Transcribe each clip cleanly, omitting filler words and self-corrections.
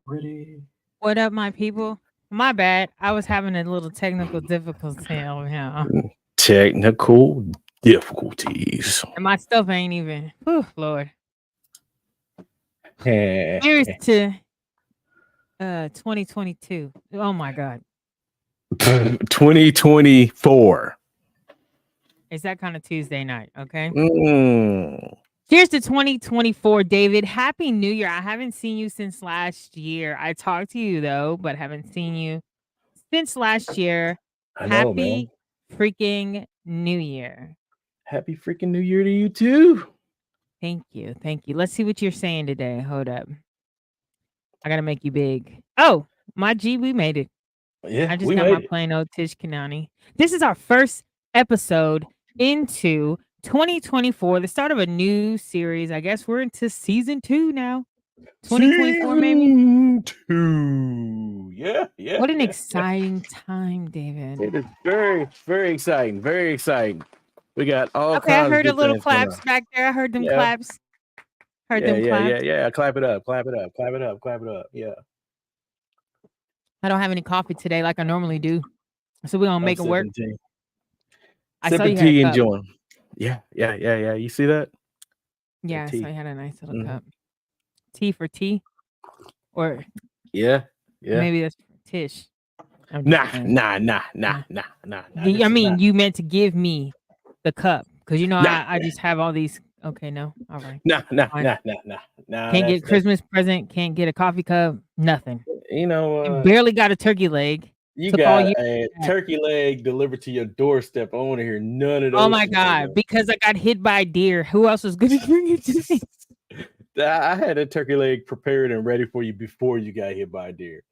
Ready? What up, my people? My bad. I was having a little technical difficulty over here. Technical difficulties. And my stuff ain't even. Whew, Lord. Eh, Here's to 2022. Oh my God. 2024. It's that kind of Tuesday night, okay? Mm. Here's to 2024, David. Happy New Year. I haven't seen you since last year. I talked to you though, but haven't seen you since last year. I know, man. Happy freaking New Year. Happy freaking New Year to you too. Thank you. Thank you. Let's see what you're saying today. Hold up. I gotta make you big. Oh, my G, we made it. Yeah, I just we got my made it. plain old Tish Kanani. This is our first episode into 2024, the start of a new series. I guess we're into season 2 now. 2024, maybe. Season 2. Yeah, yeah, What an yeah. exciting time, David. It is very, very exciting. Very exciting. We got all Okay, I kinds of heard a good little things going on. claps back there. I heard them Yeah, claps. Heard yeah, them yeah, yeah, claps. yeah. Clap it up, clap it up, clap it up, clap it up. Yeah. I don't have any coffee today like I normally do. So we're gonna I'm make it work. sipping tea. I saw Sipping you had a tea, cup. enjoying. Yeah, yeah, yeah, yeah. You see that? Yeah, That I saw tea. you had a nice little Mhm. cup. Tea for tea? Or Yeah, yeah. maybe that's for Tish. I'm just Nah, playing. nah, nah, nah, Yeah. nah, nah, nah. I This is mean, not. you meant to give me the cup because you know Nah, I just have all these. Okay, no, all right, nah, nah, fine. nah, nah, nah, nah. Can't get a That's. Christmas present. Can't get a coffee cup. Nothing. You know And what? barely got a turkey leg. You Took all got year. a That. turkey leg delivered to your doorstep. I want to hear none of Oh those my god! shenanigans. Because I got hit by a deer. Who else was gonna bring it to me? I had a turkey leg prepared and ready for you before you got hit by a deer.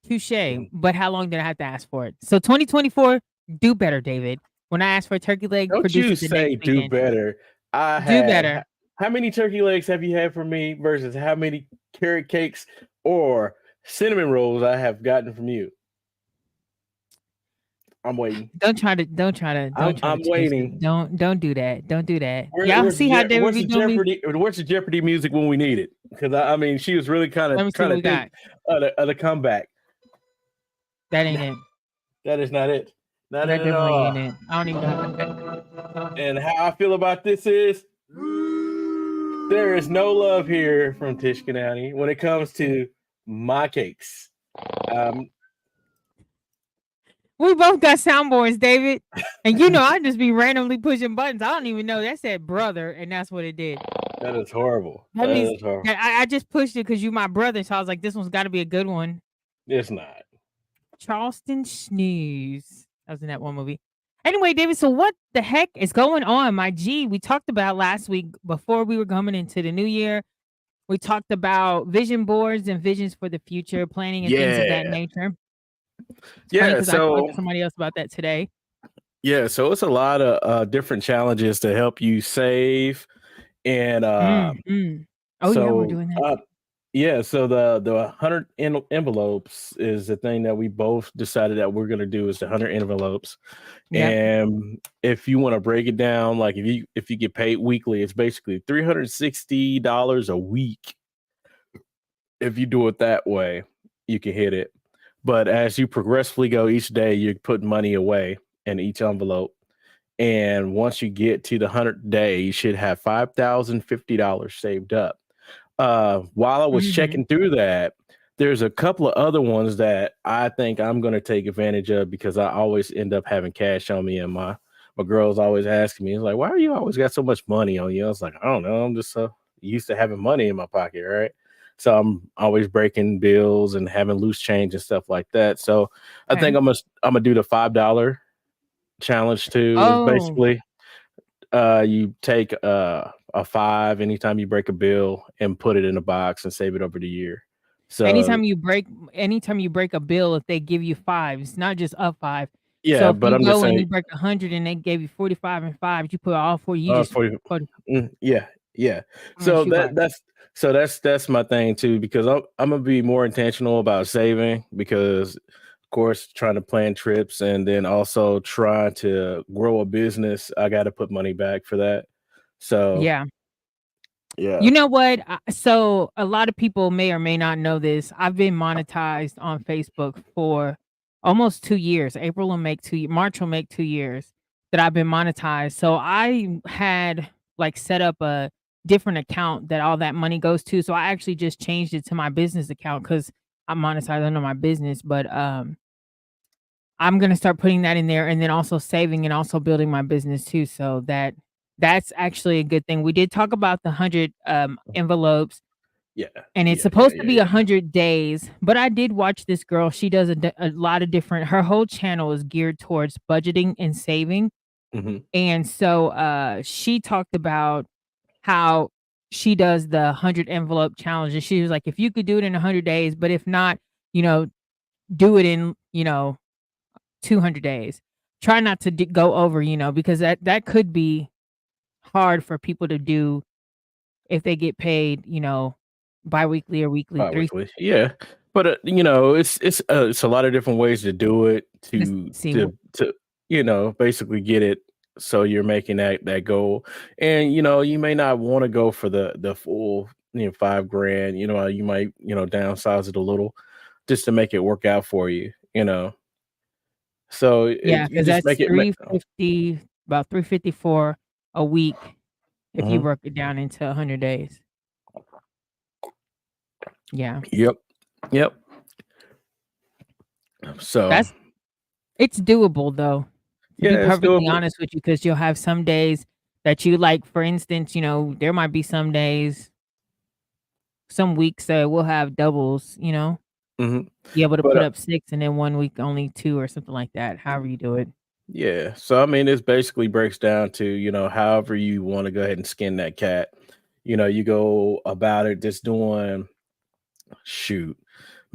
Touche. Mhm. But how long did I have to ask for it? So 2024, do better, David. When I asked for a turkey leg, Don't produce you it the next say do weekend. better. I Do had better. how many turkey legs have you had from me versus how many carrot cakes or cinnamon rolls I have gotten from you? I'm waiting. Don't try to I'm change it. waiting. Don't do that. Don't do that. Where, Y'all where's the see how David where's be the doing me? Jeopardy? Where's the Jeopardy music when we need it? Because I mean, she was really kind Let of me see trying what to we think got. of the comeback. That ain't it. That is not it. Not That it at definitely all. ain't it. I don't even know how to. And how I feel about this is there is no love here from Tish Kanani when it comes to my cakes. Um, We both got soundboards, David. And you know I just be randomly pushing buttons. I don't even know. That said brother, and that's what it did. that is horrible. That That means is horrible. that I just pushed it because you my brother. So I was like, this one's got to be a good one. It's not. Charleston Snooze. That was in that one movie. Anyway, David, so what the heck is going on? My G, we talked about last week before we were coming into the new year. We talked about vision boards and visions for the future, planning and things of that Yeah. nature. It's funny Yeah. because I talked to So somebody else about that today. yeah. So it's a lot of different challenges to help you save and Mm. Oh yeah, we're so doing that too. yeah, so the 100 envelopes is the thing that we both decided that we're gonna do is the 100 envelopes. Yep. And if you want to break it down, like if you get paid weekly, it's basically $360 a week. If you do it that way, you can hit it. But as you progressively go each day, you're putting money away in each envelope. And once you get to the 100th day, you should have $5,050 saved up. While I was Mhm. checking through that, there's a couple of other ones that I think I'm going to take advantage of because I always end up having cash on me, and my girl's always asking me, "It's like, why are you always got so much money on you?" I was like, I don't know, I'm just so used to having money in my pocket, right? So I'm always breaking bills and having loose change and stuff like that. So I Okay. think I'm gonna do the $5 challenge too. Is Oh, basically you take a five anytime you break a bill and put it in a box and save it over the year. So anytime you break a bill, if they give you 5, it's not just a 5. So yeah, if but you I'm just go and saying you break 100 and they gave you 45 and 5, you put all 4, you just for you. put Yeah, yeah. on a So shoebox. that's my thing too because I'm gonna be more intentional about saving because of course trying to plan trips and then also trying to grow a business. I got to put money back for that. So Yeah. Yeah. You know what? So a lot of people may or may not know this. I've been monetized on Facebook for almost 2 years. April will make March will make 2 years that I've been monetized. So I had like set up a different account that all that money goes to. So I actually just changed it to my business account because I'm monetized under my business. But I'm gonna start putting that in there and then also saving and also building my business too. So that's actually a good thing. We did talk about the 100 envelopes, Yeah. and it's Yeah. Yeah. supposed to Yeah. be Yeah. 100 days. But I did watch this girl. She does a lot of different. Her whole channel is geared towards budgeting and saving. Hmm. And so she talked about how she does the 100 envelope challenge. And she was like, if you could do it in 100 days, but if not, you know, do it in 200 days. Try not to go over, because that could be hard for people to do if they get paid, biweekly or weekly. Three Bi-weekly. Yeah. But it's a lot of different ways to do it Let's to see. basically get it so you're making that goal. And you may not want to go for the full 5 grand. You might downsize it a little just to make it work out for you. So Yeah, you because just that's make it. 350, about 354 a week if you Mhm. work it down into 100 days. Yeah, Yep. Yep. So that's it's doable though. To be yeah, it's perfectly doable. honest with you, because you'll have some days that you like. For instance, there might be some days, some weeks that we'll have doubles. Hmm. Be able to But put up 6 and then 1 week only 2 or something like that, however you do it. yeah, so I mean, this basically breaks down to however you want to go ahead and skin that cat. You go about it just doing shoot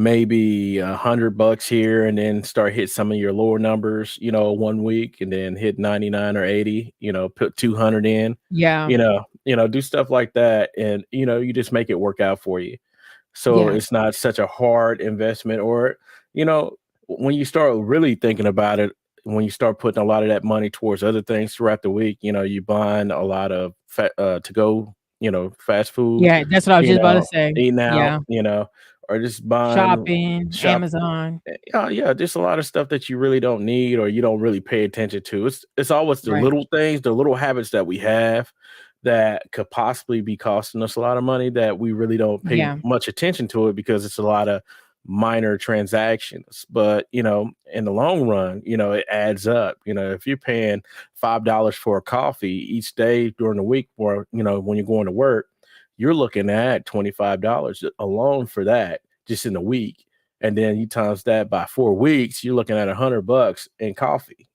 maybe $100 here, and then start hit some of your lower numbers. 1 week, and then hit 99 or 80. Put 200 in. Yeah, Do stuff like that, and you just make it work out for you. So yeah, it's not such a hard investment, or you know, when you start really thinking about it, when you start putting a lot of that money towards other things throughout the week, you buying a lot of to go, fast food, yeah, that's what I was just about to say. eating out, Yeah, or just buying shopping, shop. Amazon, Yeah, just a lot of stuff that you really don't need or you don't really pay attention to. It's always the right. little things, the little habits that we have that could possibly be costing us a lot of money that we really don't pay Yeah, much attention to it because it's a lot of minor transactions. But in the long run, it adds up. If you're paying $5 for a coffee each day during the week, or when you're going to work, you're looking at $25 alone for that just in a week, and then you times that by 4 weeks, you're looking at $100 in coffee.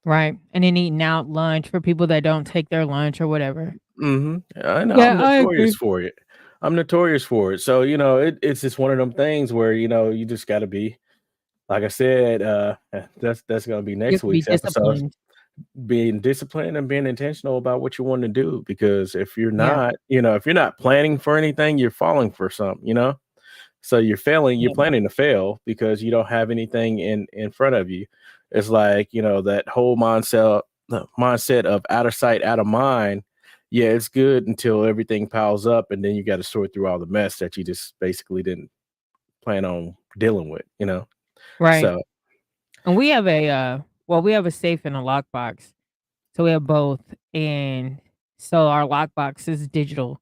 right, and then eating out lunch for people that don't take their lunch or whatever. I know I'm Yeah, I notorious agree. for it. I'm notorious for it. So, it's just one of them things where, you just gotta be, like I said, that's gonna be You have next to be week's episode, disciplined. being disciplined and being intentional about what you want to do. Because if you're Yeah, not, if you're not planning for anything, you're falling for something. So you're yeah, planning to fail because you don't have anything in front of you. It's like, that whole mindset of out of sight, out of mind. Yeah, it's good until everything piles up, and then you got to sort through all the mess that you just basically didn't plan on dealing with. right. So And we have we have a safe and a lockbox. So we have both, and so our lockbox is digital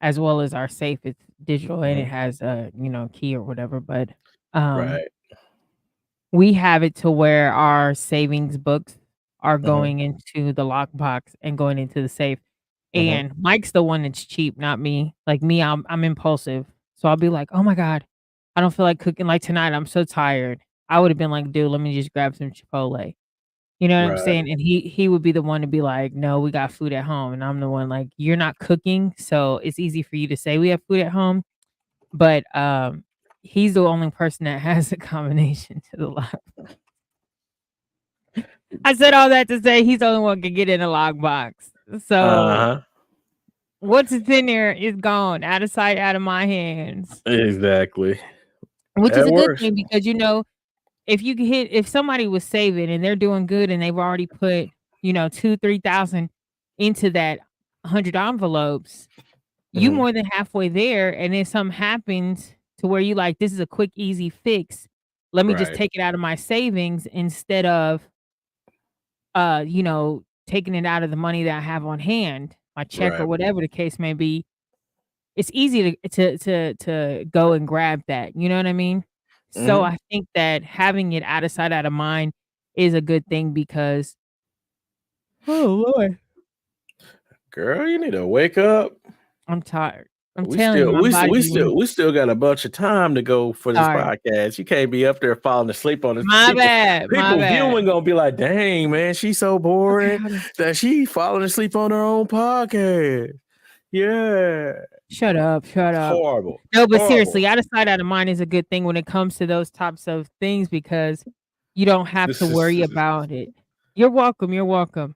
as well as our safe. It's digital and it mhm, has a, key or whatever, but, um, right. we have it to where our savings books are Hmm. going into the lockbox and going into the safe, Hmm. and Mike's the one that's cheap, not me. Like me, I'm impulsive, so I'll be like, "Oh my god, I don't feel like cooking." Like tonight, I'm so tired. I would have been like, "Dude, let me just grab some Chipotle." You know what I'm Right. saying? And he would be the one to be like, "No, we got food at home." And I'm the one like, "You're not cooking, so it's easy for you to say we have food at home." But, he's the only person that has a combination to the lock. I said all that to say he's the only one can get in a lockbox. So, Uh-huh. what's in there is gone, out of sight, out of my hands, Exactly. which is That a good works. thing because, if somebody was saving and they're doing good and they've already put, 2, 3,000 into that 100 envelopes, you more than halfway there, and then something happens to where you like, this is a quick, easy fix. Let me just Right. take it out of my savings instead of taking it out of the money that I have on hand, my check or Right. whatever the case may be. It's easy to go and grab that, you know what I mean? So Mhm. I think that having it out of sight, out of mind is a good thing because oh Lord, Girl, you need to wake up. I'm tired. I'm We telling you, still my we still body we be still wanting we still got a bunch of time to go for this sorry. podcast. You can't be up there falling asleep on this. My People bad, my people bad. viewing gonna be like, dang man, she's so Okay, boring hold on. that she falling asleep on her own podcast. Yeah. Shut up, shut It's up. horrible. No, but Horrible. seriously, out of sight, out of mind is a good thing when it comes to those types of things because you don't have to This is worry about it. You're welcome, you're welcome.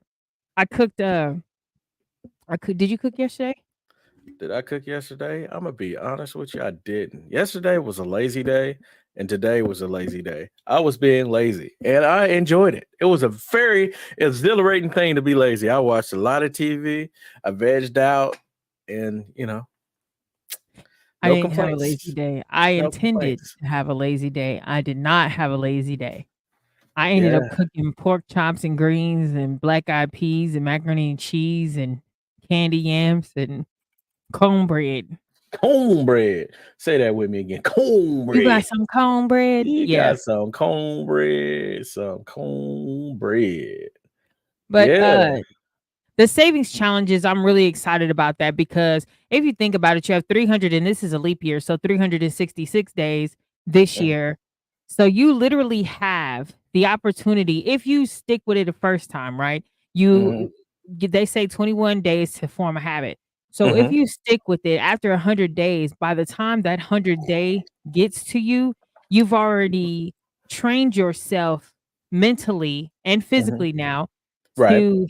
I cooked, did you cook yesterday? Did I cook yesterday? I'm gonna be honest with you, I didn't. Yesterday was a lazy day, and today was a lazy day. I was being lazy, and I enjoyed it. It was a very exhilarating thing to be lazy. I watched a lot of TV. I vegged out, and I no didn't have a lazy complaints. day. I No intended complaints. to have a lazy day. I did not have a lazy day. I ended up Yeah, cooking pork chops and greens and black eyed peas and macaroni and cheese and candy yams and cornbread. cornbread. Say that with me again. You got Cornbread. some cornbread? You Yeah. got some cornbread. Some cornbread. But Yeah. the savings challenges, I'm really excited about that because if you think about it, you have 300, and this is a leap year, so 366 days this Mhm, year. So you literally have the opportunity if you stick with it the first time, right? mhm, They say 21 days to form a habit. So if mhm. you stick with it after 100 days, by the time that 100 day gets to you, you've already trained yourself mentally and Mhm. physically now Right.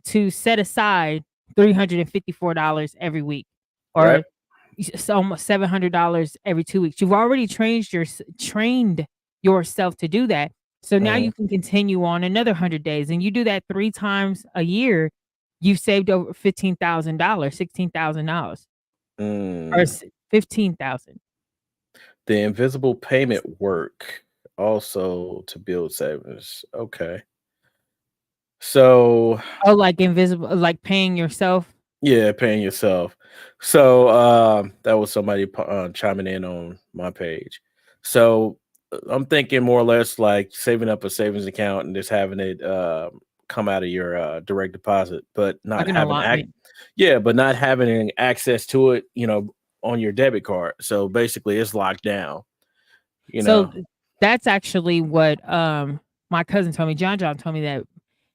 to set aside $354 every week Right. or it's almost $700 every 2 weeks. You've already trained yourself to do that. So now Mhm. you can continue on another 100 days and you do that 3 times a year, you've saved over $15,000, $16,000 or Mm. 15,000. The invisible payment work also to build savings. Okay. So, Oh, like invisible like paying yourself? yeah, paying yourself. So, that was somebody chiming in on my page. So, I'm thinking more or less like saving up a savings account and just having it come out of your direct deposit, but Like not an having allotment. yeah, but not having access to it, on your debit card. So basically, it's locked down. You So know. that's actually what my cousin told me. John told me that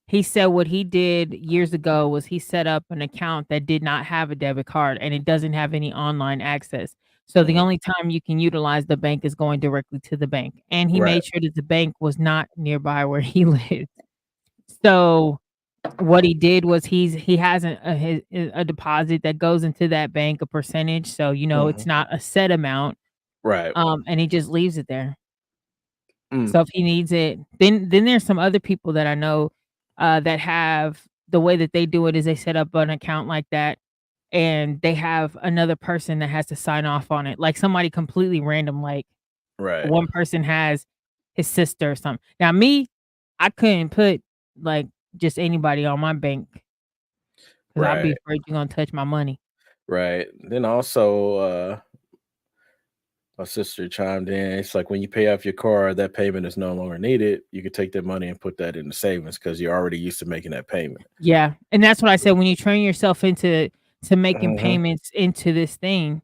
he said what he did years ago was he set up an account that did not have a debit card and it doesn't have any online access. So the Mhm. only time you can utilize the bank is going directly to the bank. And he Right. made sure that the bank was not nearby where he lived. So what he did was he has a deposit that goes into that bank, a percentage. So Mhm. it's not a set amount. Right. And he just leaves it there. Mm. So if he needs it, then there's some other people that I know, that have the way that they do it is they set up an account like that, and they have another person that has to sign off on it, like somebody completely random, like Right. one person has his sister or something. Now me, I couldn't put, like, just anybody on my bank because 'cause I'd be Right. afraid you're gonna touch my money. Right. Then also, my sister chimed in. It's like when you pay off your car, that payment is no longer needed. You could take that money and put that in the savings because you're already used to making that payment. Yeah, and that's what I said, when you train yourself into making Mhm. payments into this thing,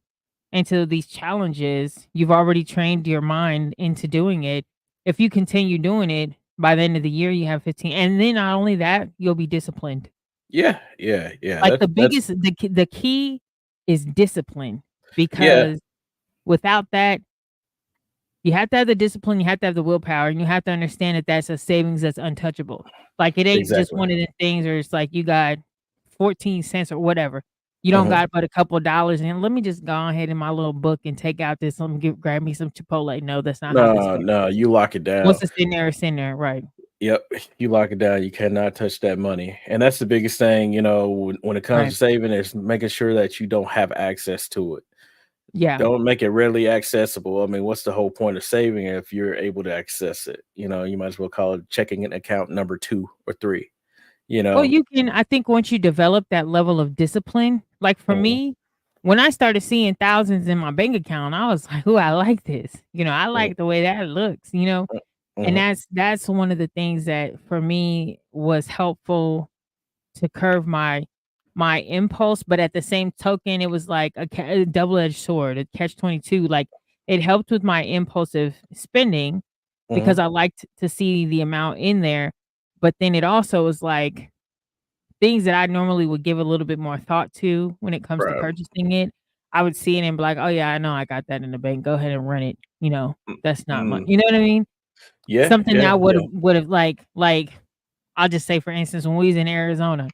into these challenges, you've already trained your mind into doing it. If you continue doing it, by the end of the year, you have 15 and then not only that, you'll be disciplined. Yeah. Yeah. Yeah. Like, That's the key is discipline, yeah. because without that, you have to have the discipline, you have to have the willpower, and you have to understand that that's a savings that's untouchable. Like, it ain't just Exactly. one of the things where it's like you got 14 cents or whatever. You don't Mhm. got but a couple of dollars, and let me just go ahead in my little book and take out this, let me grab me some Chipotle. No, that's not how this No, works. no, you lock it Once down. it's in there, right. Yep, you lock it down. You cannot touch that money, and that's the biggest thing. When it comes Right. to saving, is making sure that you don't have access to it. Yeah. Don't make it readily accessible. I mean, what's the whole point of saving if you're able to access it? You might as well call it checking an account number 2 or 3. You Well, know. you can I think once you develop that level of discipline, like for Mhm, me, when I started seeing thousands in my bank account, I was like, "Ooh, I like this." I mhm, like the way that looks. And mhm, that's one of the things that for me was helpful to curb my impulse, but at the same token, it was like a double-edged sword, a catch-22. Like, it helped with my impulsive spending because mhm. I liked to see the amount in there, but then it also was like things that I normally would give a little bit more thought to when it comes to Right. purchasing it. I would see it and be like, "Oh, yeah, I know I got that in the bank. Go ahead and run it." That's not my Mm. you know what I mean? Yeah, Something that yeah, I yeah. would've like, I'll just say, for instance, when we was in Arizona,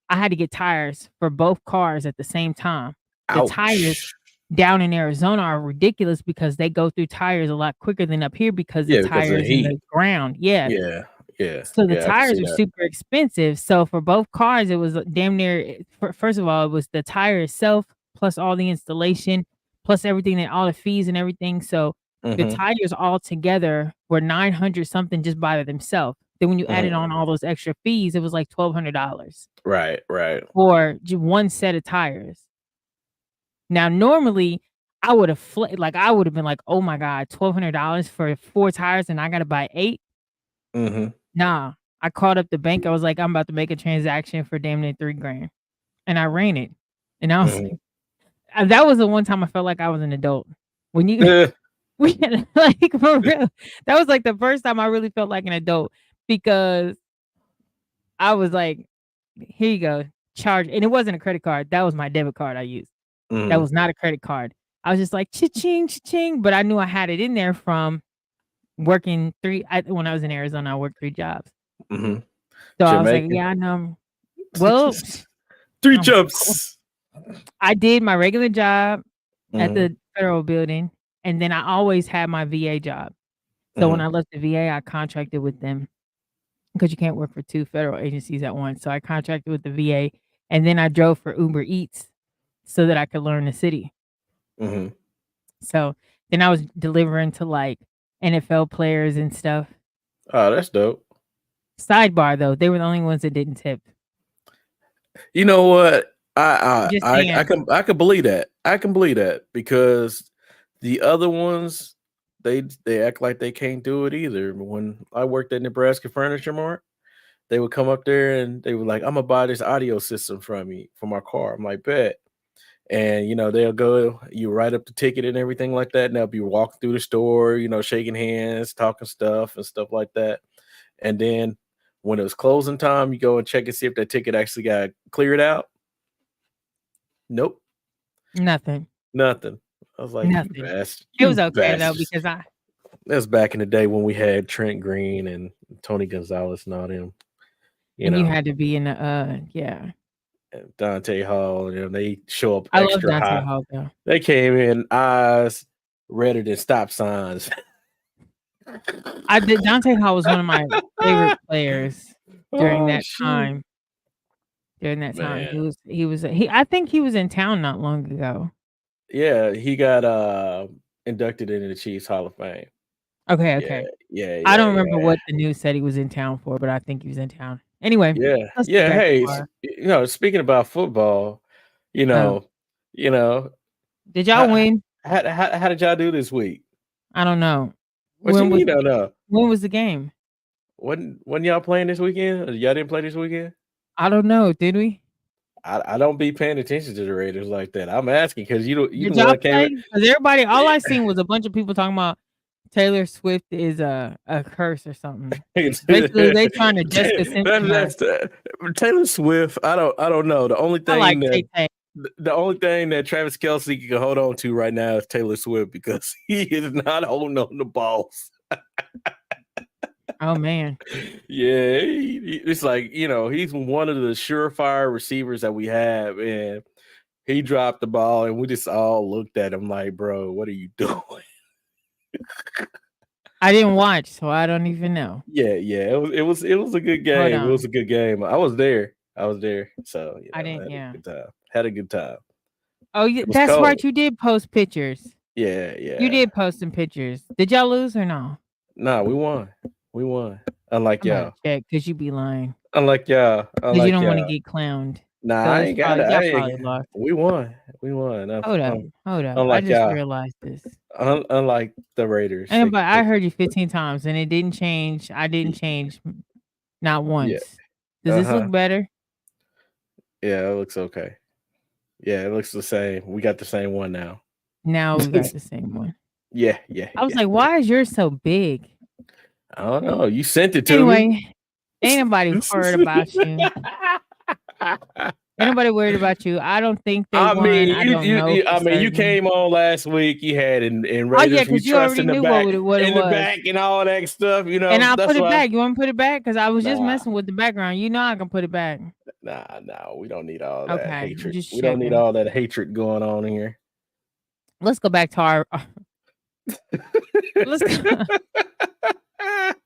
I had to get tires for both cars at the same time. The tires Ouch. down in Arizona are ridiculous because they go through tires a lot quicker than up here because the Yeah, because of the tires in heat. the ground. Yeah. Yeah, yeah, So the yeah, I can tires see are that. super expensive. So for both cars, it was damn near first of all, it was the tire itself, plus all the installation, plus everything and all the fees and everything. So the Mhm, tires all together were 900 something just by themselves. Then when you added mhm. on all those extra fees, it was like $1,200 Right, right. for one set of tires. Now normally I would have like I would have been like, "Oh my God, $1,200 for 4 tires and I gotta buy 8." Mhm, Nah, I called up the bank, I was like, "I'm about to make a transaction for damn near 3 grand," and I ran it, and I was mhm. like that was the one time I felt like I was an adult. When you Eh, like, for real, that was, like, the first time I really felt like an adult because I was like, "Here you go, charge," and it wasn't a credit card, that was my debit card I used. That mhm, was not a credit card. I was just like, "Cha-ching, cha-ching," but I knew I had it in there from working 3 when I was in Arizona, I worked 3 jobs. mhm. So I was like, Jamaican. "Yeah, I know." Well, 3 of course. jumps. I did my regular job at Mhm, the federal building, and then I always had my VA job. So when mhm, I left the VA, I contracted with them because you can't work for 2 federal agencies at once. So I contracted with the VA, and then I drove for Uber Eats so that I could learn the city. mhm. So then I was delivering to, like, NFL players and stuff. Oh, that's dope. Sidebar though, they were the only ones that didn't tip. You know what? I Just I I I saying. can I can believe that. I can believe that because the other ones, they act like they can't do it either. When I worked at Nebraska Furniture Mart, they would come up there and they were like, "Imma buy this audio system from you for my car." I'm like, "Bet." And, they'll go, you write up the ticket and everything like that, and they'll be walking through the store, shaking hands, talking stuff and stuff like that. And then when it was closing time, you go and check and see if that ticket actually got cleared out. Nope, Nothing, nothing. I was like, "You nothing. bastard, It was you okay though bastards." because I That's back in the day when we had Trent Green and Tony Gonzalez and all them, you and you know, had to be in the, yeah. and Dante Hall, they show up I love extra Dante high. Hall though. They came in eyes redder than stop signs. I did Dante Hall was one of my favorite players during Oh, that shoot. time. During that time, Man. he I think he was in town not long ago. Yeah, he got, inducted into the Chiefs Hall of Fame. Okay, Yeah, okay. yeah, I yeah, don't remember yeah. what the news said he was in town for, but I think he was in town. Anyway, Yeah, let's get yeah, back hey, to our speaking about football, you oh, know you know, did y'all how win? how did y'all do this week? I don't know. What you mean, don't know? When was the game? Wasn't y'all playing this weekend? Or y'all didn't play this weekend? I don't know, did we? I don't be paying attention to the Raiders like that. I'm asking because you the Did one y'all that came play? in. Because everybody all I seen was a bunch of people talking about Taylor Swift is a curse or something. Basically, they trying to Jessica Simpson her. That's Taylor Swift. I don't know. I like Tay-Tay. The only thing that Travis Kelce can hold on to right now is Taylor Swift because he is not holding on the balls. Oh, man. Yeah, it's like he's one of the surefire receivers that we have, and he dropped the ball, and we just all looked at him like, "Bro, what are you doing?" I didn't watch, so I don't even know. Yeah. It was a good game. It was a good game. I was there. So I didn't. Yeah. Had a good time. Oh, that's cold. right. You did post pictures. Yeah. You did post some pictures. Did y'all lose or no? Nah, we won. Unlike y'all. Check because you be lying. Unlike y'all. Because you don't want to get clowned. Nah, So I ain't got it. Lost. We won. Hold up. Unlike I just y'all. realized this. Unlike the Raiders. But I heard you 15 times and it didn't change. I didn't change not once. Does this look better? Yeah, it looks okay. Yeah, it looks the same. We got the same one now. Now we got the same one. Yeah. I was like, why is yours so big? I don't know. You sent it to me. Anyway, ain't nobody worried about you. Ain't nobody worried about you. I don't think they won. You came on last week. You had in Raiders. Because you already knew what it was. In the back and all that stuff, you know. And I'll put it back. You want me to put it back? Because I was just messing with the background. You know I can put it back. Nah, we don't need all that hatred. We don't need all that hatred going on here. Let's go back to our.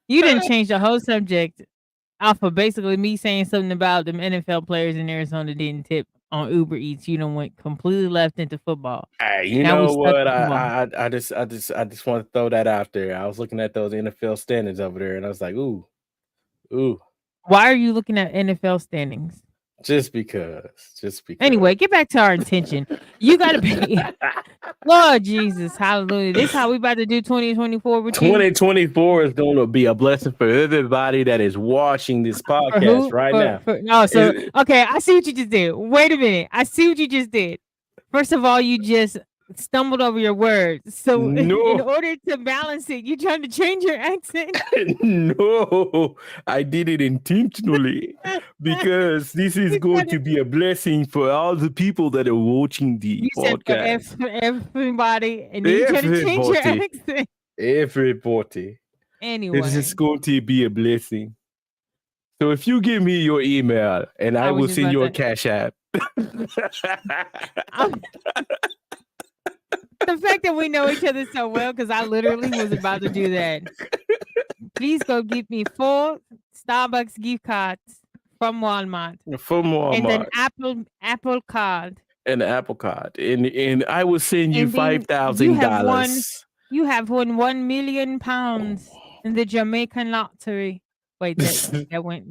You didn't change the whole subject off of basically me saying something about them NFL players in Arizona didn't tip on Uber Eats. You done went completely left into football. Hey, you know what? I just want to throw that out there. I was looking at those NFL standings over there, and I was like, ooh. Why are you looking at NFL standings? Just because. Anyway, get back to our intention. You got to be. Lord Jesus, hallelujah. This is how we about to do 2024 with 2024 is going to be a blessing for everybody that is watching this podcast now. Okay, I see what you just did. Wait a minute. I see what you just did. First of all, you just stumbled over your words. So in order to balance it, you're trying to change your accent? No, I did it intentionally because this is going to be a blessing for all the people that are watching the podcast. For everybody, and then you're trying to change your accent. Everybody. Anyway. This is going to be a blessing. So if you give me your email and I will send you a Cash App. The fact that we know each other so well, because I literally was about to do that. Please go give me 4 Starbucks gift cards from Walmart. And an Apple card. An Apple card. And I will send you $5,000. You have won £1 million in the Jamaican lottery. Wait, that went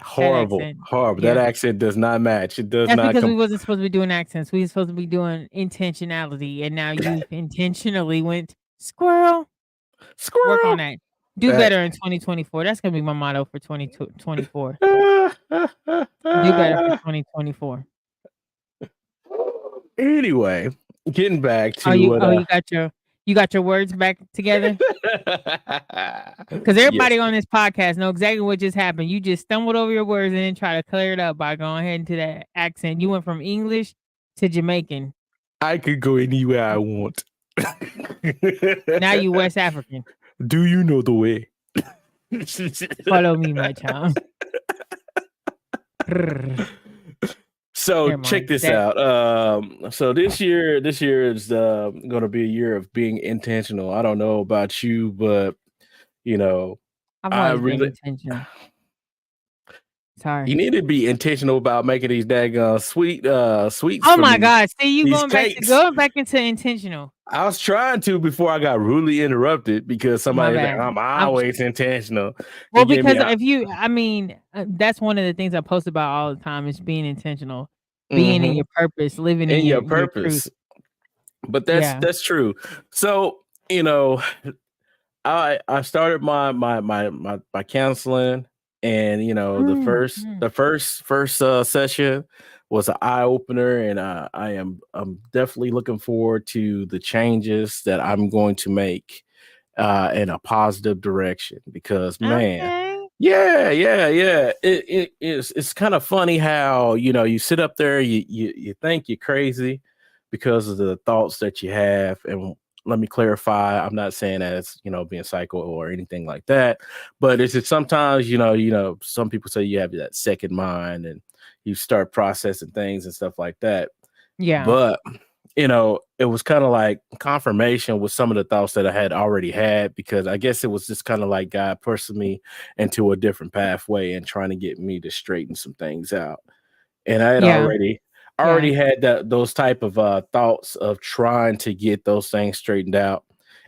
horrible. Yeah. That accent does not match. It does not. That's because we wasn't supposed to be doing accents. We were supposed to be doing intentionality, and now you intentionally went squirrel. Work on that. Do better in 2024. That's gonna be my motto for 2024. Do better for 2024. Anyway, getting back to you got your words back together? Because everybody on this podcast know exactly what just happened. You just stumbled over your words and then try to clear it up by going ahead into that accent. You went from English to Jamaican. I could go anywhere I want. Now you West African. Do you know the way? Follow me, my child. So check this out. So this year is going to be a year of being intentional. I don't know about you, but I've really been intentional. Sorry. You need to be intentional about making these daggone sweets. Oh my God! See, you going back into intentional. I was trying to before I got rudely interrupted because somebody like, I'm always intentional. Well, because that's one of the things I post about all the time is being intentional, being in your purpose, living in your purpose. Your but that's true. So I started my counseling, and the first session was an eye opener, and I'm definitely looking forward to the changes that I'm going to make in a positive direction because it's kind of funny how you sit up there, you think you're crazy because of the thoughts that you have. And let me clarify, I'm not saying that it's being psycho or anything like that, but it's just sometimes some people say you have that second mind and you start processing things and stuff like that. Yeah. But it was kind of like confirmation with some of the thoughts that I had already had, because I guess it was just kind of like God pushing me into a different pathway and trying to get me to straighten some things out. And I had Yeah. already had those type of thoughts of trying to get those things straightened out.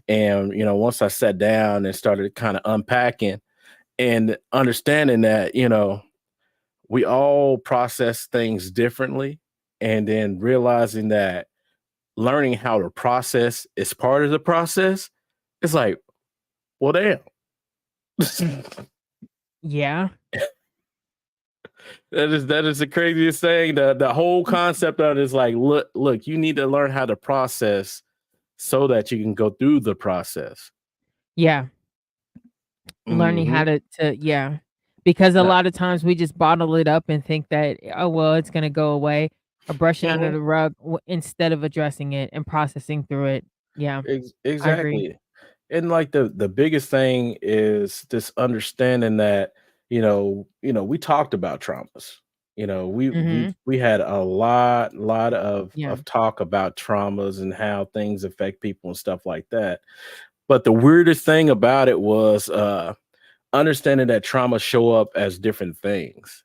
And once I sat down and started kind of unpacking and understanding that, we all process things differently, and then realizing that learning how to process is part of the process, it's like, well, damn. Yeah. That is the craziest thing. The whole concept of it is like, look, you need to learn how to process so that you can go through the process. Yeah. Learning how Mhm. to yeah. Because a Nah. lot of times we just bottle it up and think that, "Oh, well, it's gonna go away," or brush it under Mhm. the rug instead of addressing it and processing through it. Yeah, I agree. Exactly. And like the biggest thing is this understanding that, we talked about traumas. Mhm. We had a lot Yeah. of talk about traumas and how things affect people and stuff like that. But the weirdest thing about it was understanding that trauma show up as different things,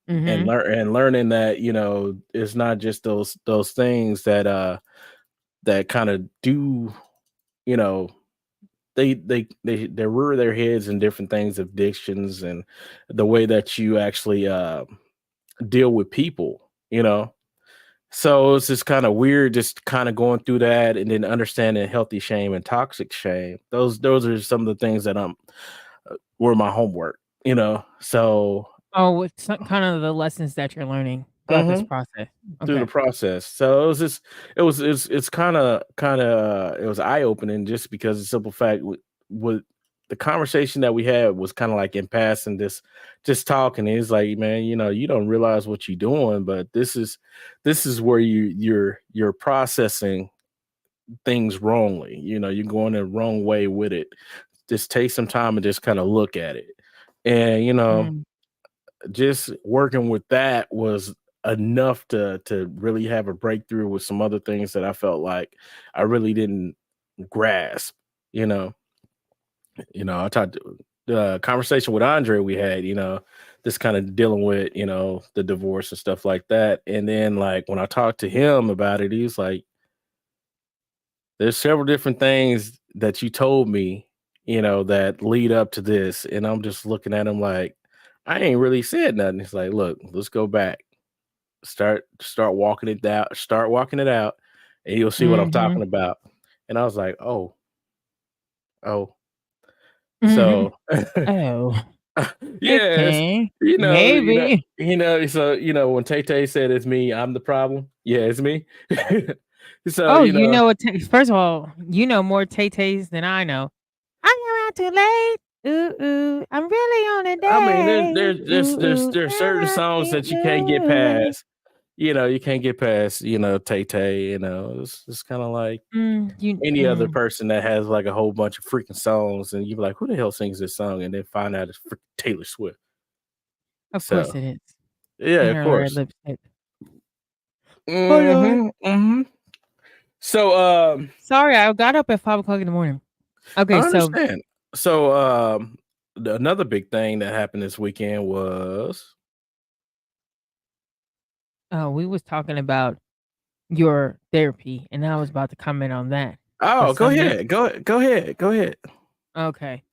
and Mhm. learning that, it's not just those things that kind of do, you know they rear their heads in different things, addictions, and the way that you actually deal with people, so it's just kind of weird, just kind of going through that, and then understanding healthy shame and toxic shame. Those are some of the things that were my homework, so Oh, it's kind of the lessons that you're learning throughout this mhm, process. through the Okay. process. So it was just it's kind of it was eye opening, just because the simple fact with the conversation that we had was kind of like in passing, just talking. It's like, man, you don't realize what you're doing, but this is where you're processing things wrongly. You're going the wrong way with it. Just take some time and just kind of look at it. And Mm. just working with that was enough to really have a breakthrough with some other things that I felt like I really didn't grasp. You know, I talked the conversation with Andre we had, this kind of dealing with, the divorce and stuff like that. And then like when I talked to him about it, he was like, there's several different things that you told me, that lead up to this. And I'm just looking at him like, I ain't really said nothing. He's like, look, let's go back. Start walking it down, start walking it out, and you'll see what I'm Mhm. talking about. And I was like, oh. Mhm. So Oh, yes, okay. Maybe. so when Tay Tay said it's me, I'm the problem. Yeah, it's me. So, Oh, you know what? First of all, you know more Tay-Tays than I know. I'm around too late. Ooh, ooh, I'm really on a I mean, there's day. there's there's Ooh, there's ooh, there's certain I songs can't that you can't get do it. past. You can't get past, Tay Tay, it's kind of like any other person that has like a whole bunch of freaking songs, and you're like, who the hell sings this song? And then find out it's freaking Taylor Swift. Of course So it is. yeah, In of her red course. lipstick. Hold on. Hmm. So Sorry, I got up at 5 o'clock in the morning. Okay, I so understand. So another big thing that happened this weekend was we was talking about your therapy, and I was about to comment on that. oh, But go Sunday. ahead. Go ahead. Okay.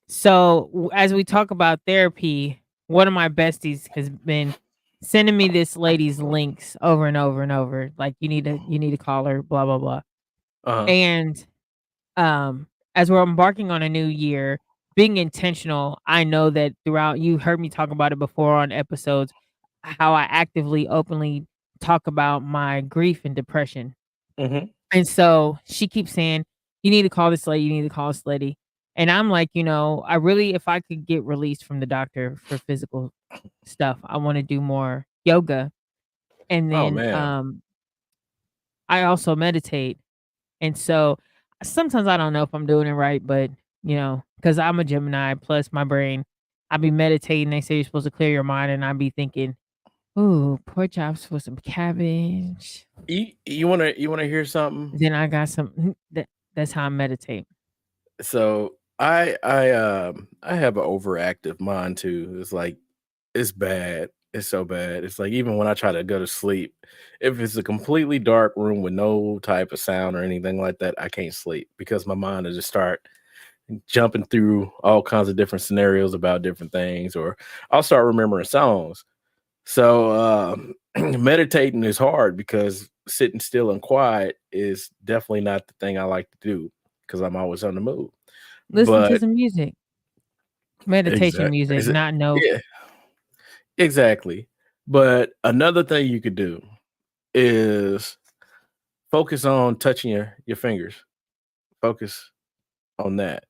So as we talk about therapy, one of my besties has been sending me this lady's links over and over and over. Like you need to call her, blah blah blah. Uh-huh. And um as we're embarking on a new year, being intentional, I know that throughout you heard me talk about it before on episodes, how I actively, openly talk about my grief and depression. Hmm. And so she keeps saying, "You need to call this lady, you need to call this lady." And I'm like, I really, if I could get released from the doctor for physical stuff, I want to do more yoga. And Oh then man. I also meditate. And so sometimes I don't know if I'm doing it right, but because I'm a Gemini plus my brain, I be meditating. They say you're supposed to clear your mind, and I be thinking, Ooh, pork chops with some cabbage. You wanna hear something? Then I got some that's how I meditate. So I have an overactive mind too. It's like it's bad. It's so bad. It's like even when I try to go to sleep, if it's a completely dark room with no type of sound or anything like that, I can't sleep because my mind will just start jumping through all kinds of different scenarios about different things, or I'll start remembering songs. So meditating is hard because sitting still and quiet is definitely not the thing I like to do because I'm always on the move. Listen to But some music. Meditation exact, music, is it, not no. yeah, exactly. But another thing you could do is focus on touching your fingers. Focus on that.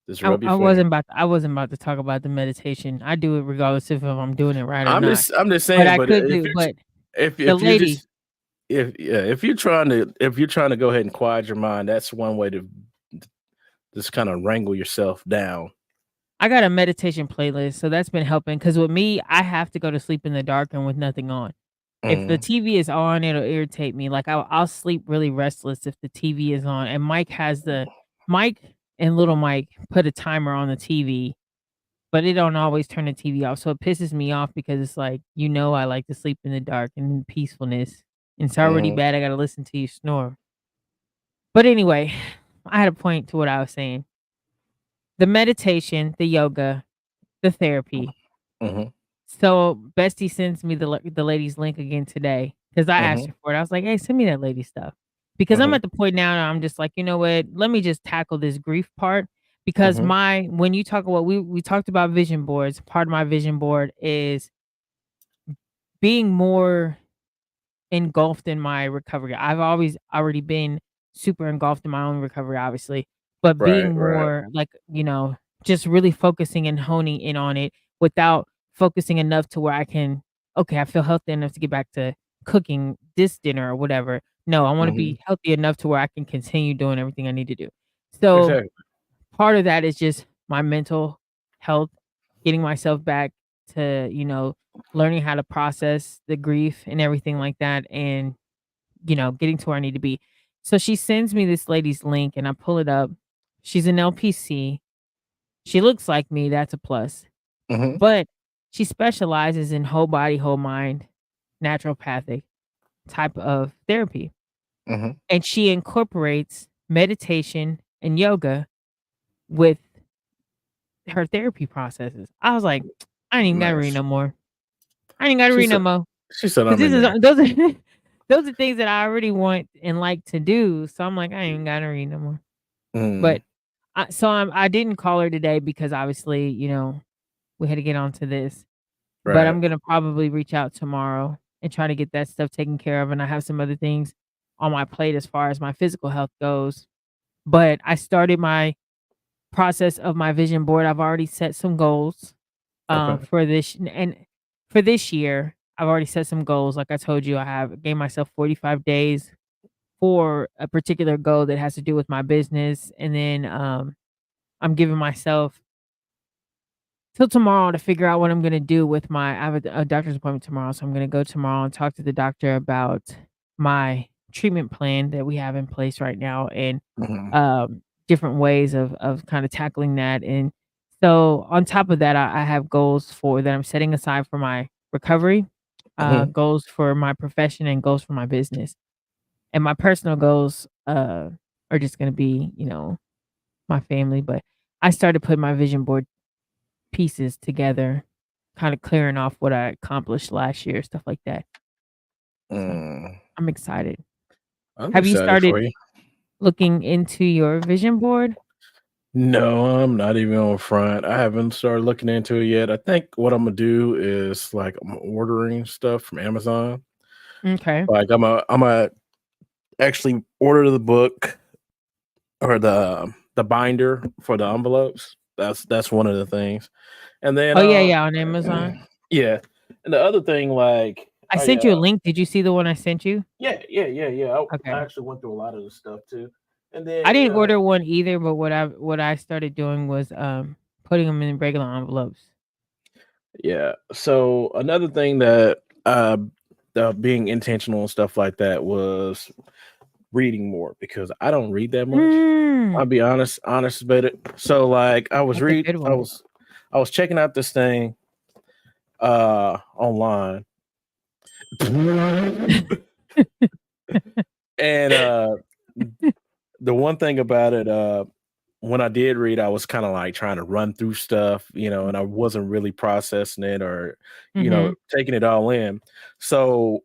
Just rub your finger. I wasn't about to talk about the meditation. I do it regardless if I'm doing it right or not. I'm just But saying. I But could do but the if you're lady just if you're trying to go ahead and quiet your mind, that's one way to just kind of wrangle yourself down. I got a meditation playlist, so that's been helping. Cause with me, I have to go to sleep in the dark and with nothing on. If the Mhm, TV is on, it'll irritate me. Like, I'll sleep really restless if the TV is on, and Mike and little Mike put a timer on the TV, but it don't always turn the TV off, so it pisses me off because it's like, I like to sleep in the dark and in peacefulness, and it's already mhm, bad I gotta listen to you snore. But anyway, I had a point to what I was saying. The meditation, the yoga, the therapy. mhm, So, Bestie sends me the lady's link again today because I asked mhm, her for it. I was like, "Hey, send me that lady stuff." Because I'm mhm, at the point now I'm just like, "You know what? Let me just tackle this grief part." Because mhm, when you talk about we talked about vision boards, part of my vision board is being more engulfed in my recovery. I've always already been super engulfed in my own recovery, obviously, but right, being right, more like, just really focusing and honing in on it without focusing enough to where I can, okay, I feel healthy enough to get back to cooking this dinner or whatever. No, I want to mhm, be healthy enough to where I can continue doing everything I need to do. So exactly, part of that is just my mental health, getting myself back to, learning how to process the grief and everything like that, and, getting to where I need to be. So she sends me this lady's link and I pull it up. She's an LPC. She looks like me, that's a plus. mhm, But she specializes in whole body, whole mind, naturopathic type of therapy. mhm, And she incorporates meditation and yoga with her therapy processes. I was like, I ain't even gotta read nice. no more. I ain't gotta She read no said more she said because I'm this in is there. those are those are things that I already want and like to do. So I'm like, I ain't even gotta read no more. Mm, But I didn't call her today because obviously, we had to get onto this. But right. I'm gonna probably reach out tomorrow and try to get that stuff taken care of. And I have some other things on my plate as far as my physical health goes. But I started my process of my vision board. I've already set some goals Okay. for this year. I've already set some goals. Like I told you, I have gave myself 45 days for a particular goal that has to do with my business. And then I'm giving myself till tomorrow to figure out what I'm gonna do with I have a doctor's appointment tomorrow, so I'm gonna go tomorrow and talk to the doctor about my treatment plan that we have in place right now and, Mhm, different ways of kinda tackling that, and so on top of that, I have goals for that I'm setting aside for my recovery, mhm, goals for my profession, and goals for my business, and my personal goals, are just gonna be, my family, but I started putting my vision board pieces together, kinda clearing off what I accomplished last year, stuff like that. So, mm. I'm excited. I'm Have you excited started for you. looking into your vision board? No, I'm not even on front. I haven't started looking into it yet. I think what I'm gonna do is like I'm ordering stuff from Amazon. Okay. Like I'm a actually order the book or the binder for the envelopes. That's one of the things. And then Oh, yeah, yeah, on Amazon. yeah. And the other thing like I I sent you a link. Did you see the one I sent you? yeah. I Okay. actually went through a lot of the stuff too. And then, I didn't order one either, but what I started doing was, putting them in regular envelopes. Yeah. So another thing that being intentional and stuff like that was reading more because I don't read that much. I'll Mm, be honest about it. So like that's a good one. I was checking out this thing online. And the one thing about it, when I did read, I was kind of like trying to run through stuff, and I wasn't really processing it or, Mm-hmm. taking it all in. So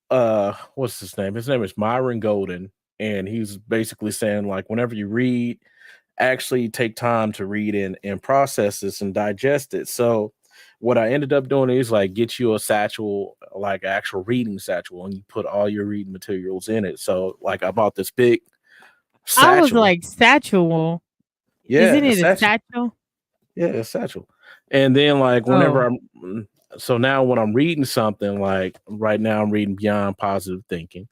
what's his name? His name is Myron Golden, and he's basically saying like whenever you read, actually take time to read and process this and digest it. So what I ended up doing is like get you a satchel, like actual reading satchel, and you put all your reading materials in it. So like I bought this big I was satchel. like satchel. Yeah, Isn't a it a satchel. satchel? Yeah, a satchel. And then like whenever Oh, so now when I'm reading something, like right now I'm reading Beyond Positive Thinking.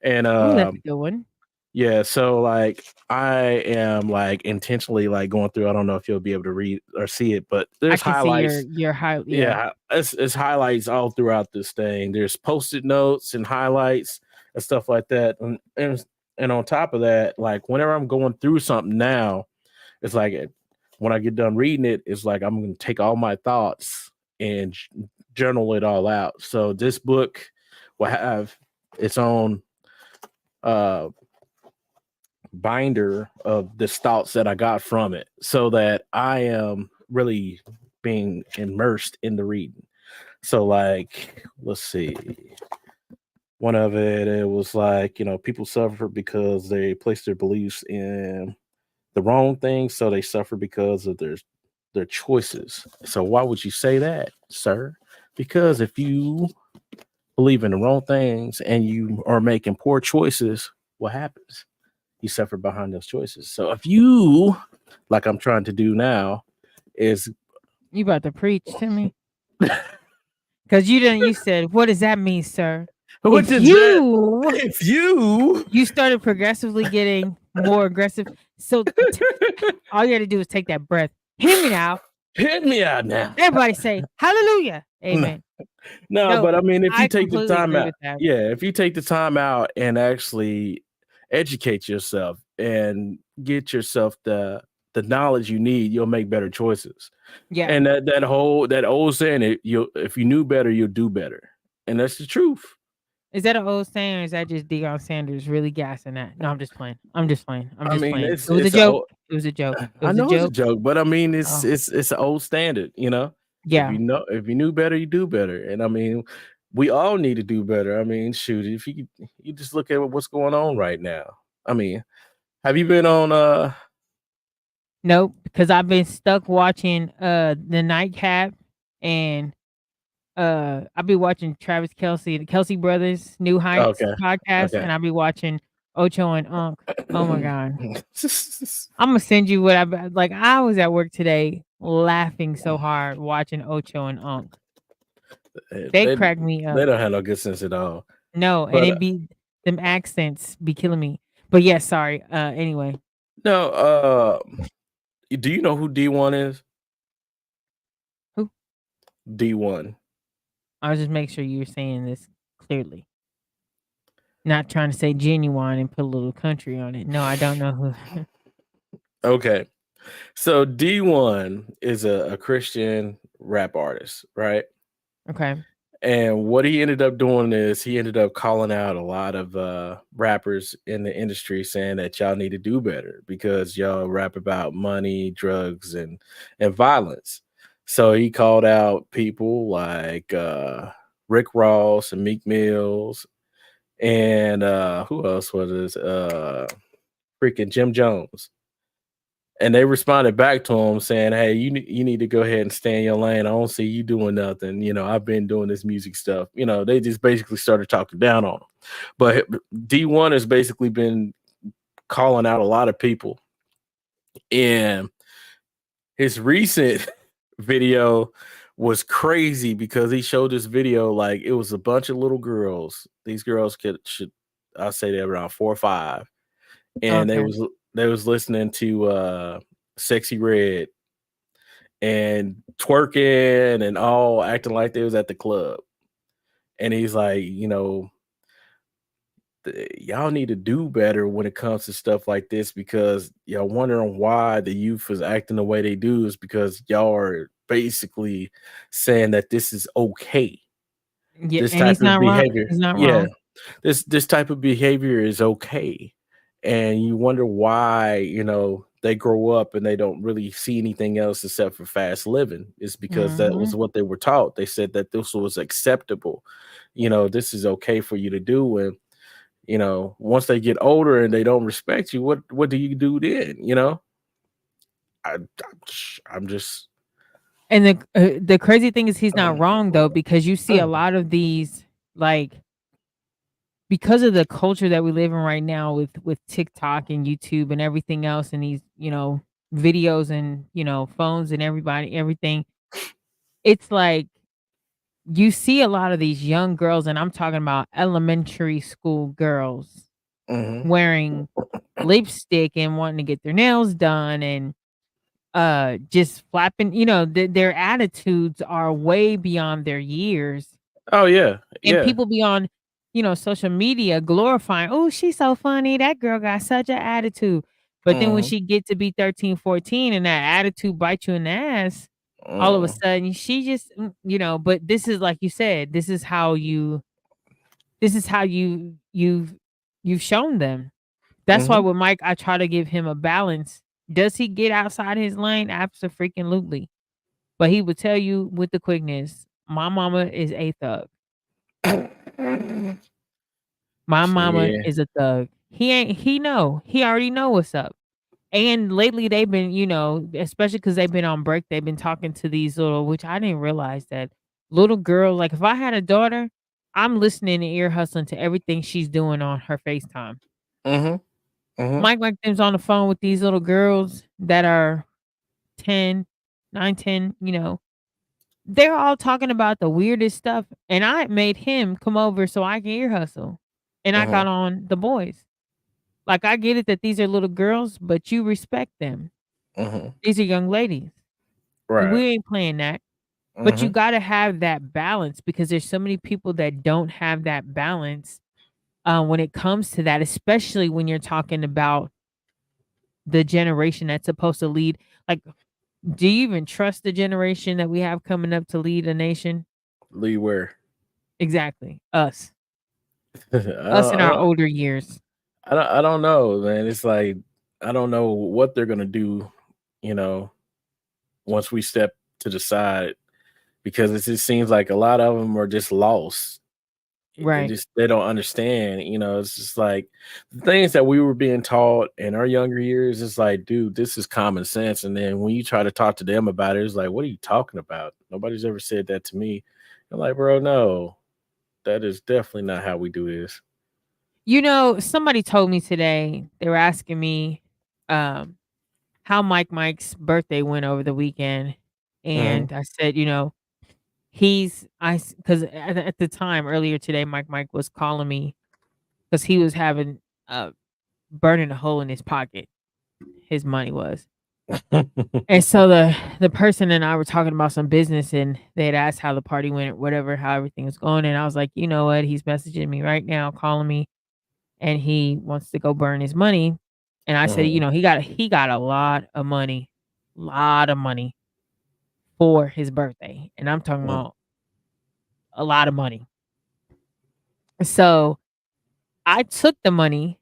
And oh, that's a good one. yeah, so like I am like intentionally like going through. I don't know if you'll be able to read or see it, but I there's can see highlights. your high. Yeah, Yeah, it's highlights all throughout this thing. There's post-it notes and highlights and stuff like that. And on top of that, like whenever I'm going through something now, it's like when I get done reading it, it's like I'm gonna take all my thoughts and journal it all out. So this book will have its own uh binder of the thoughts that I got from it so that I am really being immersed in the reading. So like let's see. One of it was like, people suffer because they place their beliefs in the wrong thing, so they suffer because of their choices. So why would you say that, sir? Because if you believe in the wrong things and you are making poor choices, what happens? You suffer behind those choices. So if you, like I'm trying to do now, is you about to preach to me because you didn't. You said, "What does that mean, sir?" what If did that? you If you you started progressively getting more aggressive, so all you got to do is take that breath. Hear me now. hit me out now. Everybody say Hallelujah, Amen. No, No, but I mean, if you I take the completely time agree out, with that. yeah, if you take the time out and actually educate yourself and get yourself the knowledge you need, you'll make better choices. Yeah. And that old saying, you if you knew better, you'll do better, and that's the truth. Is that an old saying or is that just Deion Sanders really gassing that? No, I'm just playing. I'm just playing. I'm I just mean, playing. it's It was a it's a joke. old, It was a joke. It I was a know it's a joke. joke, but I mean, it's Oh, it's it's an old standard, yeah. If you knew better, you do better, and I mean, we all need to do better. I mean, shoot, if you just look at what's going on right now. I mean, have you been on Nope, because I've been stuck watching the Nightcap and I'll be watching Travis Kelsey, the Kelsey Brothers New Heights Okay, podcast, okay. and I'll be watching Ocho and Unk. Oh my god. I'm gonna send you what like. I was at work today laughing so hard watching Ocho and Unk. They they cracked me they up. don't have no good sense at all. No, and But it be them accents be killing me. But yeah, sorry. Anyway, no, do you know who D1 is? who? D1. I was just make sure you're saying this clearly. Not trying to say genuine and put a little country on it. No, I don't know who. Okay. So D1 is a Christian rap artist, right? Okay. And what he ended up doing is he ended up calling out a lot of rappers in the industry saying that y'all need to do better because y'all rap about money, drugs, and violence. So he called out people like Rick Ross and Meek Mills and who else was this? Freaking Jim Jones. And they responded back to him saying, "Hey, you need to go ahead and stay in your lane. I don't see you doing nothing. I've been doing this music stuff." They just basically started talking down on him. But D1 has basically been calling out a lot of people. And his recent video was crazy because he showed this video like it was a bunch of little girls. These girls should I'll say they're around 4 or 5, and Okay. they was listening to Sexy Red, and twerking and all acting like they was at the club. And he's like, y'all need to do better when it comes to stuff like this because y'all wondering why the youth is acting the way they do is because y'all are basically saying that this is okay. Yeah, This and type he's of not wrong. behavior. He's not Yeah. wrong. This type of behavior is okay. And you wonder why, they grow up and they don't really see anything else except for fast living. It's because that was Mhm. what they were taught. They said that this was acceptable. This is okay for you to do. And once they get older and they don't respect you, what do you do then? I'm just And the crazy thing is he's not wrong though, because you see a lot of these, like, because of the culture that we live in right now with TikTok and YouTube and everything else and these, videos and, phones and everything. It's like you see a lot of these young girls, and I'm talking about elementary school girls Mhm. wearing lipstick and wanting to get their nails done and just flapping, their attitudes are way beyond their years. Oh yeah, And yeah. people be on, social media glorifying, "Oh, she's so funny. That girl got such an attitude." But then when Mhm, she get to be 13, 14, and that attitude bites you in the ass, all of a mm, sudden she just, but this is like you said, this is how you've shown them. That's why mhm. with Mike, I try to give him a balance. Does he get outside his lane? Abso-freaking-lutely. But he would tell you with the quickness, "My mama is a thug. My mama Yeah. is a thug." He already know what's up. And lately they've been, especially because 'cause they've been on break, they've been talking to these little, which I didn't realize that little girl, like, if I had a daughter, I'm listening and ear hustling to everything she's doing on her FaceTime. Mhm, mhm. Mike them's on the phone with these little girls that are 10, 9, 10. They're all talking about the weirdest stuff, and I made him come over so I can ear hustle, and I Mhm, got on the boys. Like, I get it that these are little girls, but you respect them. mhm. These are young ladies. We Right. ain't playing that, but you Mhm, gotta have that balance because there's so many people that don't have that balance, when it comes to that, especially when you're talking about the generation that's supposed to lead. Like, do you even trust the generation that we have coming up to lead a nation? Lee Ware. Exactly, us. I Us don't in I our don't older years. I don't know, man. It's like I don't know what they're gonna do, you know, once we step to the side because it just seems like a lot of them are just lost. Right. They don't understand, it's just like the things that we were being taught in our younger years, it's like, dude, this is common sense. And then when you try to talk to them about it, it's like, what are you talking about? Nobody's ever said that to me. I'm like, bro, no, that is definitely not how we do this. Somebody told me today, they were asking me, um, how Mike's birthday went over the weekend, Mhm. and I said, he's I because at the time earlier today, Mike was calling me because he was having, burning a hole in his pocket, his money was. And so the person and I were talking about some business, and they had asked how the party went or whatever, how everything was going, and I was like, "You know what? He's messaging me right now, calling me, and he wants to go burn his money." And I said, Mhm. He got lot of money for his birthday, and I'm talking Mhm. about a lot of money. So, I took the money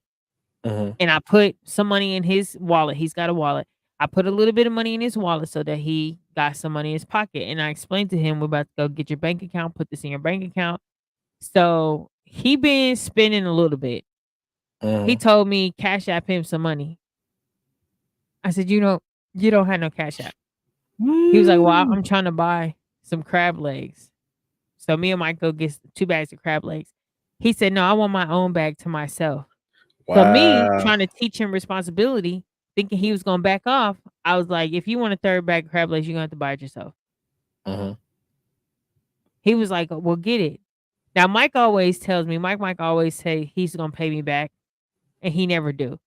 Mhm. and I put some money in his wallet. He's got a wallet. I put a little bit of money in his wallet so that he got some money in his pocket, and I explained to him, "We're about to go get your bank account, put this in your bank account." So, he been spending a little bit. He Mhm. told me Cash App him some money. I said, you don't have no Cash App." He was like, "Well, Woo! I'm trying to buy some crab legs." So me and Mike go get 2 bags of crab legs. He said, "No, I want my own bag to myself." So me Wow. trying to teach him responsibility, thinking he was gonna back off, I was like, "If you want a 3rd bag of crab legs, you're gonna have to buy it yourself." Mhm. He was like, "Well, get it." Now Mike always tells me, Mike always say he's gonna pay me back, and he never do.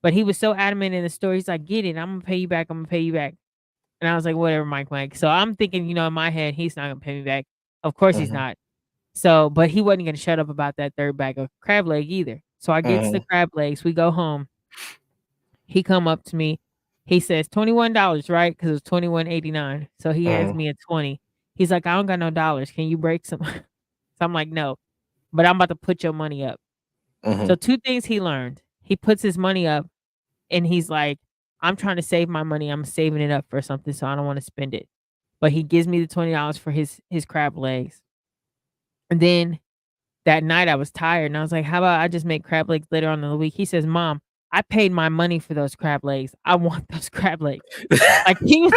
But he was so adamant in the story, he's like, "Get it, I'm gonna pay you back, I'm gonna pay you back." And I was like, whatever, Mike. So I'm thinking, in my head, he's not gonna pay me back. Of course he's Mhm. not. So, but he wasn't gonna shut up about that third bag of crab leg either. So I gets the Mhm. crab legs. We go home. He come up to me. He says $21, right? Because it was $21.89. So he hands Mhm. me a 20. He's like, I don't got no dollars. Can you break some? So I'm like, no, but I'm about to put your money up. So Mhm. 2 things he learned. He puts his money up and he's like, I'm trying to save my money. I'm saving it up for something, so I don't want to spend it. But he gives me the $20 for his crab legs. And then that night I was tired and I was like, how about I just make crab legs later on in the week? He says, Mom, I paid my money for those crab legs. I want those crab legs. Like he was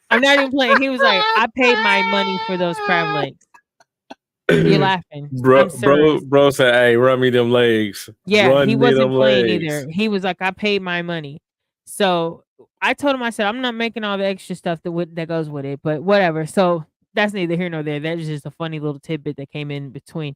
I'm not even playing. He was like, I paid my money for those crab legs. You're laughing. I'm serious. Bro said, "Hey, run me them legs. Yeah, he Run me them wasn't playing legs." either. He was like, I paid my money. So I told him, I said, I'm not making all the extra stuff that goes with it, but whatever. So that's neither here nor there. That was just a funny little tidbit that came in between.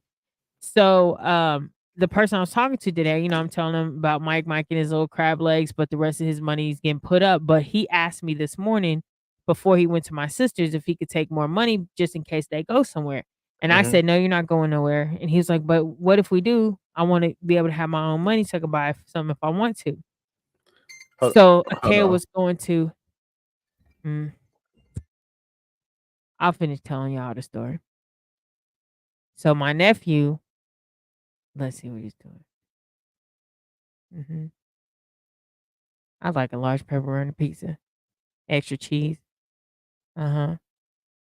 So the person I was talking to today, I'm telling him about Mike and his little crab legs, but the rest of his money is getting put up. But he asked me this morning before he went to my sister's if he could take more money just in case they go somewhere. And I Mhm. said, no, you're not going nowhere. And he was like, but what if we do? I want to be able to have my own money so I can buy something if I want to. Hold So hold Akea on. was going to, mm, I'll finish telling y'all the story. So my nephew, let's see what he's doing. I like a large pepperoni pizza, extra cheese,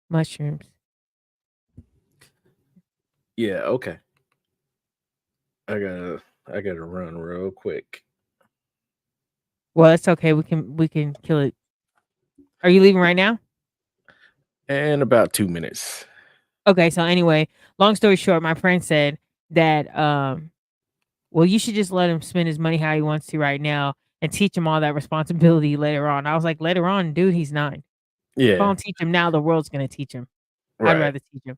mushrooms. Yeah, okay. I gotta run real quick. Well, it's okay. We can kill it. Are you leaving right now? In about 2 minutes. Okay. So anyway, long story short, my friend said that well, you should just let him spend his money how he wants to right now and teach him all that responsibility later on. I was like, later on, dude, he's 9. If I Yeah, don't teach him now, the world's gonna teach him. I'd right. rather teach him.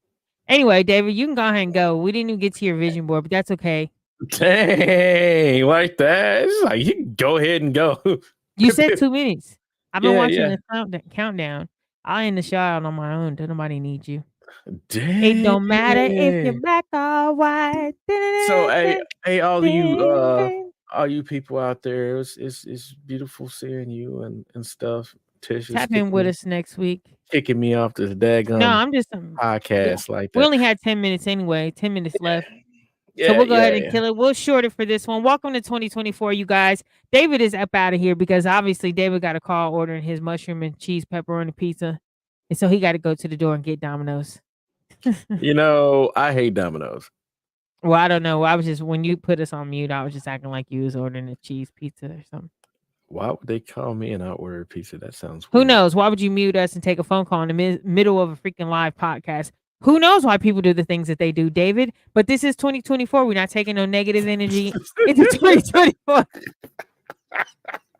Anyway, David, you can go ahead and go. We didn't even get to your vision board, but that's okay. Dang, like that. It's like you can go ahead and go. You said 2 minutes. I've been Yeah, watching yeah. the countdown. I'll end the show out on my own. Don't nobody need you. It Dang. don't matter if you're black or white. So, hey, all you people out there, it's beautiful seeing you and stuff. Tish is Tap in with us next week. kicking me off this No, daggum I'm just yeah. podcast like We that. only had 10 minutes anyway, 10 minutes left. So Yeah, we'll go yeah, ahead and yeah. kill it. We'll short it for this one. Welcome to 2024, you guys. David is up out of here because obviously David got a call ordering his mushroom and cheese pepperoni pizza. And so he got to go to the door and get Domino's. I hate Domino's. Well, I don't know. I was just, when you put us on mute, I was just acting like you was ordering a cheese pizza or something. Why would they call me and I order a pizza? That sounds Who weird. knows? Why would you mute us and take a phone call in the middle of a freaking live podcast? Who knows why people do the things that they do, David? But this is 2024. We're not taking no negative energy into 2024.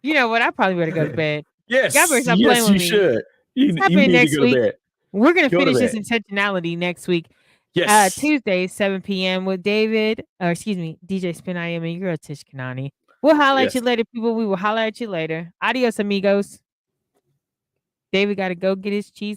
You know what? I probably better go to bed. Y'all better stop playing yes, with you me. should. You Stop in need to next go to week. bed. We're gonna Go to finish this bed. intentionality next week. Yes. Tuesday, 7 p.m. with David, or excuse me, DJ Spin I Am and your girl Tish Kanani. We'll holler at Yes. you later, people. We will holler at you later. Adios, amigos. David got to go get his cheese